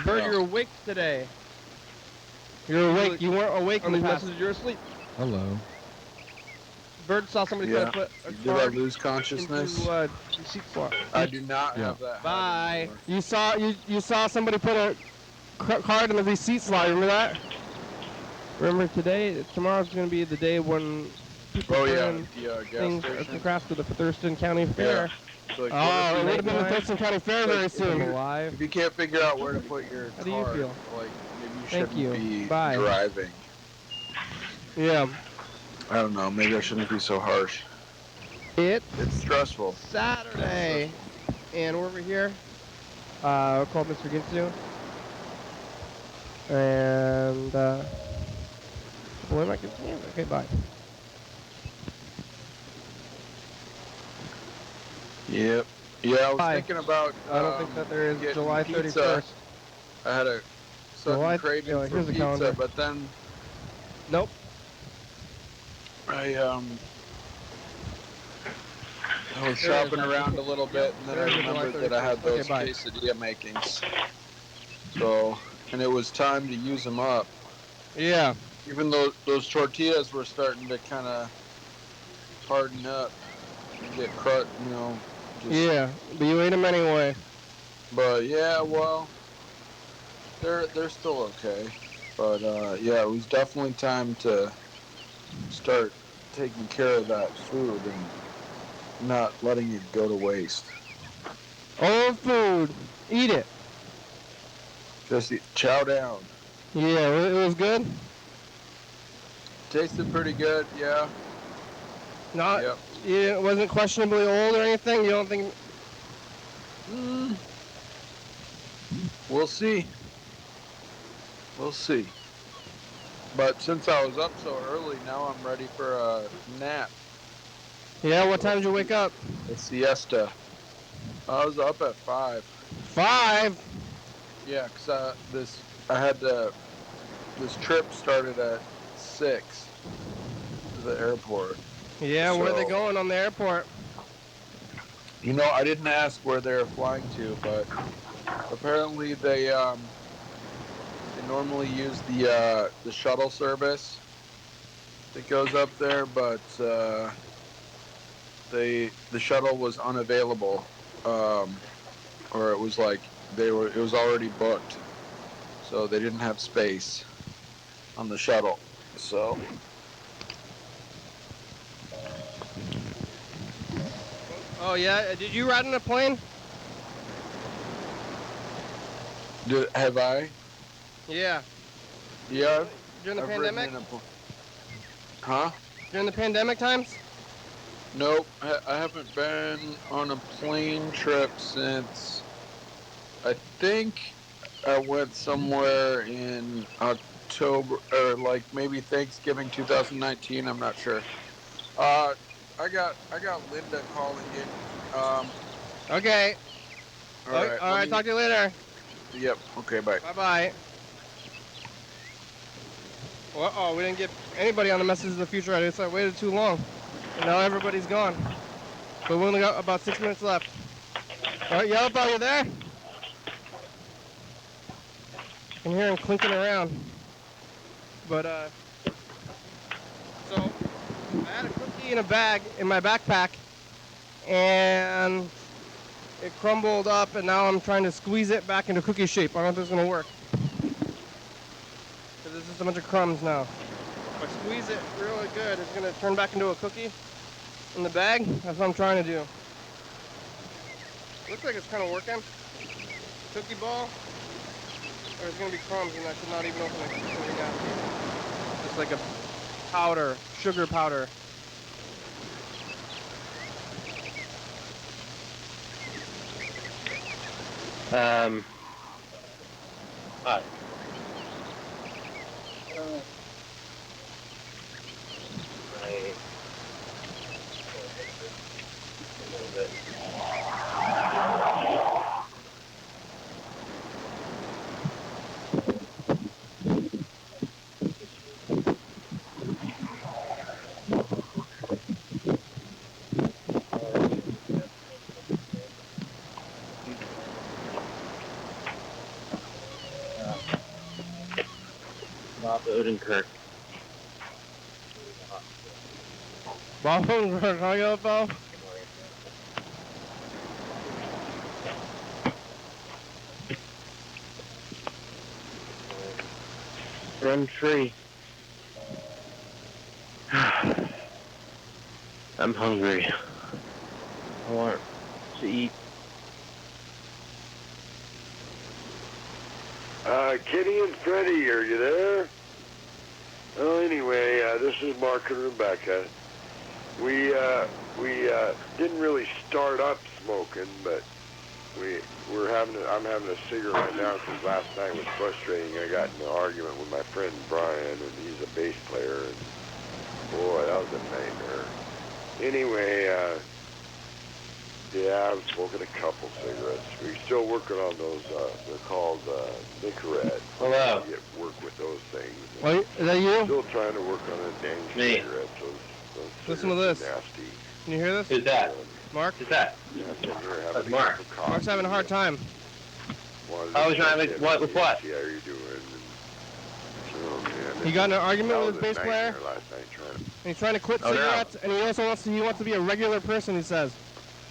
Berd, No. you're awake today. You're awake. You weren't awake in the past. You're asleep. Hello. Berd saw somebody trying to put a Did I card lose consciousness? into receipt slot. I do not Yeah. have that. Bye. Anymore. You saw somebody put a card in the receipt slot. Remember that? Remember tomorrow's going to be the day when people Oh put yeah, in the gas things at station. the crafts to the Thurston County Fair. It's like, Oh, it what would if have been the Thurston County Fair very soon. if you can't figure out where to put your How do you card, feel? like maybe you Thank shouldn't you. be Bye. driving. Yeah. I don't know. Maybe I shouldn't be so harsh. It's It's stressful. Saturday, and we're over here. Called Mr. Ginsu. And, what am I continuing? Okay, bye. Yep. Yeah, I was Bye. thinking about. I don't think that there is getting July pizza. 31st. I had a sudden craving for here's the pizza, calendar. but then Nope. I was shopping around a little bit, and then I There's the July remembered that I had 31st. those Okay, bye. quesadilla makings. So, and it was time to use them up. Yeah. Even though those tortillas were starting to kind of harden up and get crushed, Yeah, but you ate them anyway. But yeah, well, they're still okay. But yeah, it was definitely time to start taking care of that food and not letting it go to waste. Old food. Eat it. Just chow down. Yeah, it was good. Tasted pretty good, yeah. Not. Yep. Yeah, it wasn't questionably old or anything. You don't think? We'll see. We'll see. But since I was up so early, now I'm ready for a nap. Yeah. What time did you wake up? A siesta. I was up at 5. 5. Yeah, because this trip started at 6 to the airport. Yeah. Where are they So- going on the airport? I didn't ask where they're flying to, but apparently they normally use the shuttle service that goes up there, but the shuttle was unavailable, or it was like it was already booked, so they didn't have space on the shuttle. So Oh yeah. Did you ride in a plane? have I? Yeah. Yeah. During the I've ridden pandemic? in Huh? During the pandemic times? Nope, I haven't been on a plane trip since, I think I went somewhere in October, or like maybe Thanksgiving 2019, I'm not sure. I got Linda calling in. Okay. All right. All right. Talk to you later. Yep, okay, bye. Bye-bye. Uh-oh, we didn't get anybody on the Messages of the Future radio, so I waited too long. And now everybody's gone. But we only got about 6 minutes left. All right, Yellow, are you there? I can hear him clinking around. But, so, I had a cookie in a bag in my backpack, and it crumbled up, and now I'm trying to squeeze it back into cookie shape. I don't know if this is going to work. Because there's just a bunch of crumbs now. If I squeeze it really good, it's going to turn back into a cookie in the bag. That's what I'm trying to do. Looks like it's kind of working. Cookie ball. Or it's going to be crumbs, and I should not even open it right now. Just like a powder, sugar powder. Hi. Right. A little bit. Bob Odenkirk. Bob Odenkirk, how you up, Bob? Run free. I'm hungry. I want to eat. Kitty and Freddie, are you there? Well, anyway, this is Mark and Rebecca. We didn't really start up smoking, but I'm having a cigarette right now because last night was frustrating. I got in an argument with my friend Brian, and he's a bass player, and boy, that was a nightmare. Anyway, yeah, I'm smoking a couple cigarettes. We're still working on those, they're called Nicorette. Hello. Work with those things. Wait, is that you? Still trying to work on a dang Me. cigarettes. Those Listen to cigarettes this. are nasty. Can you hear this? Who's that? Mark? Who's that? Yeah, I'm sitting here having That's a Mark. cup of coffee. Mark's having a hard time. Wanted I was to trying to check in what with what? See how you're doing. Oh, man, He got in an that argument with was his a bass player, nightmare last night trying to and he's trying to quit Oh, no. cigarettes, and he also wants to be a regular person, he says.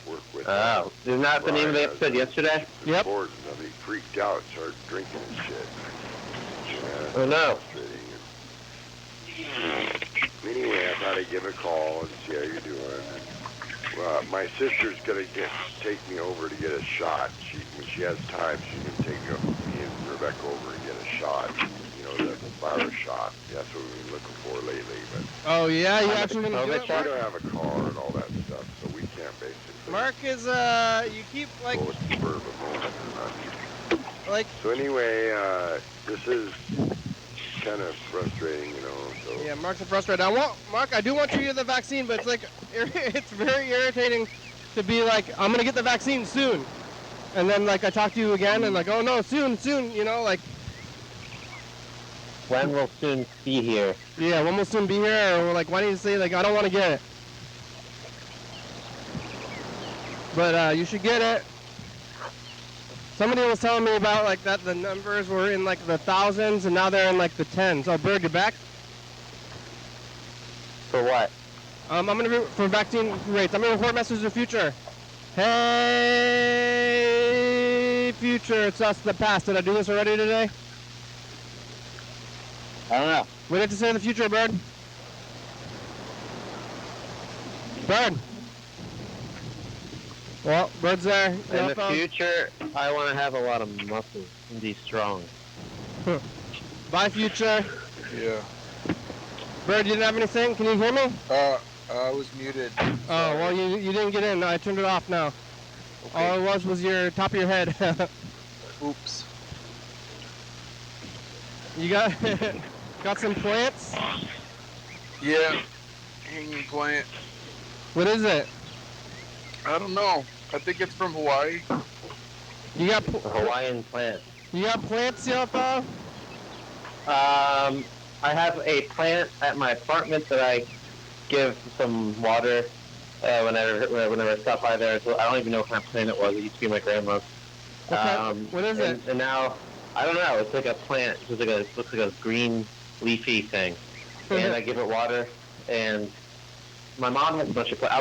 work with. Oh, isn't that the name of the episode yesterday? Yep. Important. I mean, he freaked out and started drinking and shit. Yeah, Oh, no. frustrating. Anyway, I thought I'd give a call and see how you're doing. My sister's gonna take me over to get a shot. When she has time, she's gonna take me and Rebecca over and get a shot. You know, the virus shot. That's what we've been looking for lately. But Oh, yeah? You I'm actually a gonna do COVID it, shot? we Mark? don't have a car and all that stuff, so we can't basically Mark is, you keep, go with the spur of a moment or not. like, So anyway, this is kind of frustrating, you know. So yeah, Mark's frustrated. Mark, I do want you to get the vaccine, but it's like, it's very irritating to be like, I'm gonna get the vaccine soon. And then, like, I talk to you again, and like, oh no, soon, you know, like, When will soon be here? yeah, when will soon be here, or like, why do you say, like, I don't want to get it? But, you should get it. Somebody was telling me about, like, that the numbers were in, like, the thousands, and now they're in, like, the tens. Oh, Berd, you back? For what? I'm gonna be for vaccine rates. I'm gonna report message to the future. Hey, future, it's us, the past. Did I do this already today? I don't know. What do you have to say in the future, Berd? Berd. Well, Bird's there. In the future, I want to have a lot of muscles and be strong. Bye, future. Yeah. Bird, you didn't have anything? Can you hear me? I was muted. Oh, well, you didn't get in. I turned it off now. Okay. All it was your top of your head. Oops. You got got some plants? Yeah. Hanging plant. What is it? I don't know. I think it's from Hawaii. You got A Hawaiian plant. you got plants, Yelpo? I have a plant at my apartment that I give some water whenever I stop by there. So I don't even know what kind of plant it was. It used to be my grandma's. What is it? And now, I don't know. It's like a plant. It looks like a green leafy thing. And I give it water. And my mom has a bunch of plants.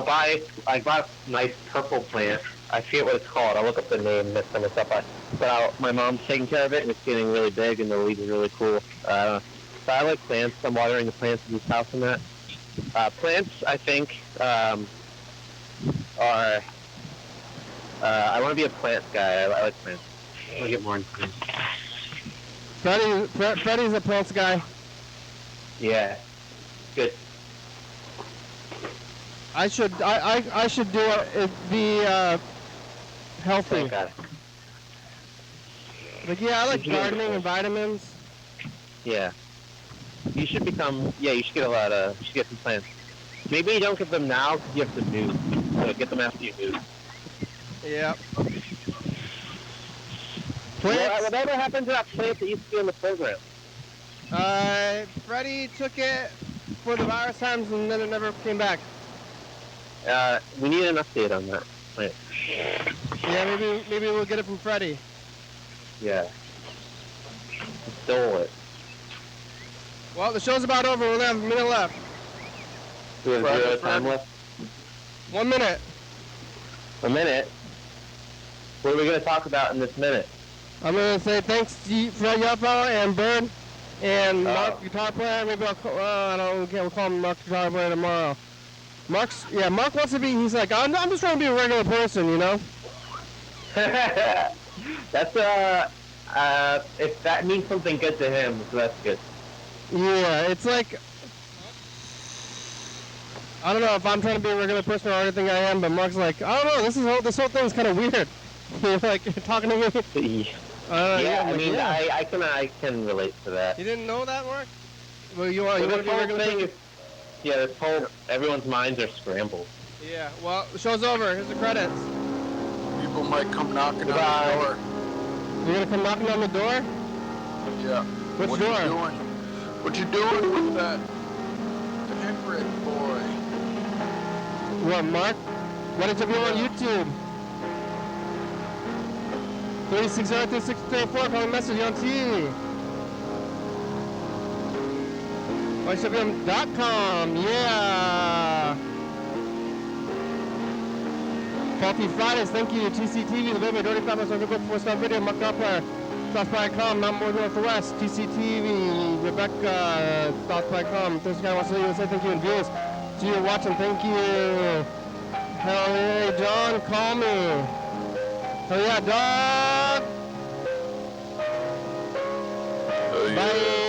I buy a nice purple plant. I forget what it's called. I'll look up the name next time I stop by. But my mom's taking care of it, and it's getting really big, and the leaves are really cool. So I like plants. I'm watering the plants in this house and that. Plants, I think, are... I want to be a plant guy. I like plants. I want to get more into plants. Freddie's a plants guy. Yeah. Good. I should do it. Be healthy. Plant guy. Like, yeah, I like You should get gardening a and vitamins. Yeah. You should get some plants. Maybe you don't get them now because you have to move. So get them after you move. Yeah. Plants. Whatever happened to that plant that used to be in the program? Freddie took it for the virus times, and then it never came back. We need an update on that plant. Yeah, maybe we'll get it from Freddie. Yeah. I stole it. Well, the show's about over. We only have a minute left. We have Friday, 0 time Friday. left. 1 minute. A minute. What are we going to talk about in this minute? I'm gonna say thanks to Fred Yellow and Berd and Mark, Oh. guitar player. Maybe I'll call, I don't know, we'll call him Mark, guitar player tomorrow. Mark wants to be, he's like, I'm just trying to be a regular person, you know? That's if that means something good to him, so that's good. Yeah, it's like, I don't know if I'm trying to be a regular person or anything I am, but Mark's like, I don't know, this whole thing's kind of weird. You're like, talking to me. Yeah, I'm I like, mean, yeah. I can relate to that. You didn't know that, Mark? Well, you want to This be a whole regular thing person? is, yeah, this whole, everyone's minds are scrambled. Yeah, well, the show's over. Here's the credits. People might come knocking Goodbye. on the door. You're gonna come knocking on the door? Yeah. Which what door? you doing? What you doing with that Henrik boy? What, Mark? Why did you be on YouTube? 3603-634, call me message on TV. YDHWM.com, yeah. Faulty Fridays, thank you. TCTV, the baby, Dirty Fat Good Book, 4-star video, Mark Doppler, South.com, Mountain Boy North to West, TCTV, Rebecca, South.com, Thurston County, West USA, thank you, and viewers. To you watching, thank you. Hell yeah, John, call me. Hell yeah, dog. Yeah. Bye.